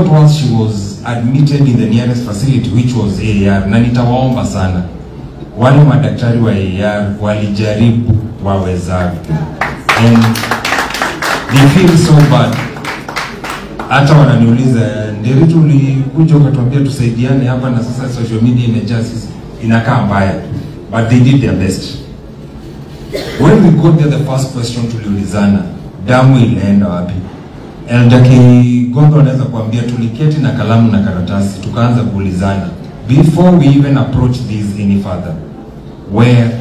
forgot once she was admitted in the nearest facility, which was AAR. Na nitawaomba sana wale madaktari wa AAR walijaribu wawezavyo, and they feel so bad. Hata wananiuliza, Nderitu ulikuja ukatuambia tusaidiane hapa, na sasa social media imejaa sisi, inakaa mbaya. But they did their best. When we got there, the first question tuliulizana, damu inaenda wapi? Elder Kigondo anaweza kuambia tuliketi na kalamu na karatasi tukaanza kuulizana, before we even approach this any further,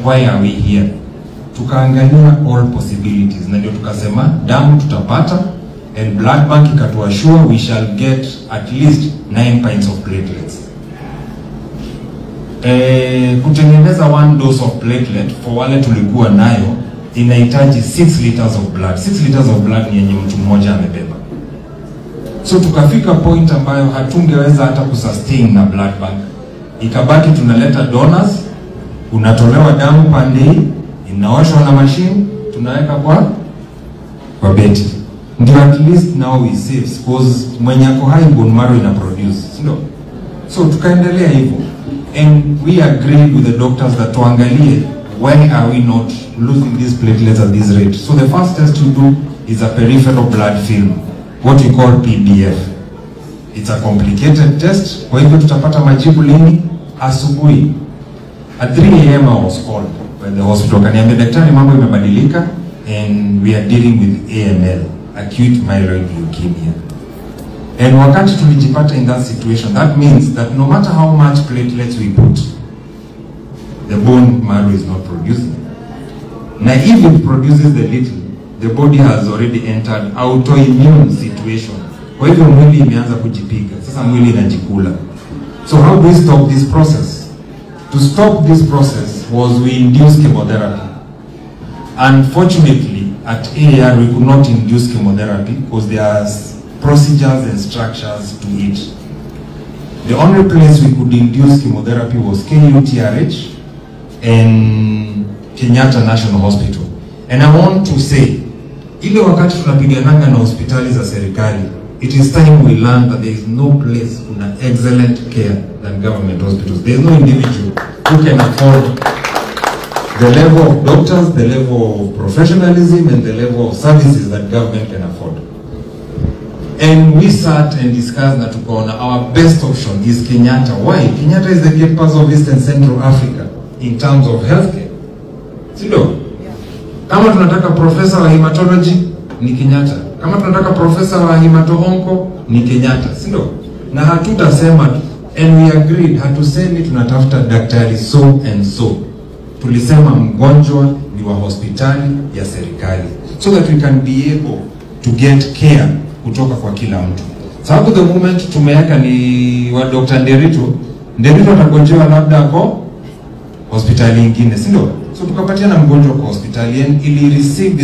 why are we here? Tukaangalia all possibilities, na ndio tukasema damu tutapata, and blood bank ikatuassure we shall get at least 9 pints of platelets. Kutengeneza 1 dose of platelet for wale tulikuwa nayo inahitaji 6 liters of blood. 6 liters of blood ni yenye mtu mmoja amebeba. So tukafika point ambayo hatungeweza hata kusustain na blood bank. Ikabaki tunaleta donors, unatolewa damu pande hii, inaoshwa na machine, tunaweka kwa beti. Ndio at least now we save, because mwenye ako high bone marrow ina produce, sio? So tukaendelea hivyo. And we agreed with the doctors that tuangalie, why are we not losing these platelets at this rate? So the first test you do is a peripheral blood film, what we call PBF. It's a complicated test. Kwa hivyo tutapata majibu lini? Asubuhi. At 3 a.m. I was called by the hospital. Kaniambia, daktari, mambo imebadilika and we are dealing with AML, acute myeloid leukemia. And wakati tulijipata in that situation, that means that no matter how much platelets we put, the bone marrow is not producing. Now if it produces the little, the body has already entered autoimmune situation. Kwa hivyo mwili imeanza kujipiga. Sasa mwili inajikula. So how do we stop this process? To stop this process was we induce chemotherapy. Unfortunately, at AAR we could not induce chemotherapy because there are procedures and structures to it. The only place we could induce chemotherapy was KUTRH and Kenyatta National Hospital. And I want to say, ile wakati tunapigananga na hospitali za serikali, it is time we learn that there is no place kuna excellent care than government hospitals. There is no individual who can afford the level of doctors, the level of professionalism, and the level of services that government can afford. And we sat and discussed that our best option is Kenyatta. Why? Kenyatta is the gatepass of East and Central Africa in terms of healthcare. Sido? Kama tunataka professor wa hematology, ni Kenyatta. Kama tunataka professor wa hemato-onco, ni Kenyatta. Sido? Na hatutasema, and we agreed, hatusemi tunatafuta daktari so and so. Tulisema mgonjwa ni wa hospitali ya serikali, so that we can be able to get care kutoka kwa kila mtu. Sababu the moment tumeweka ni wa Dr. Nderitu atagonjewa labda kwa hospitali nyingine, si ndio? So tukapatia na mgonjwa kwa hospitali, and ili receive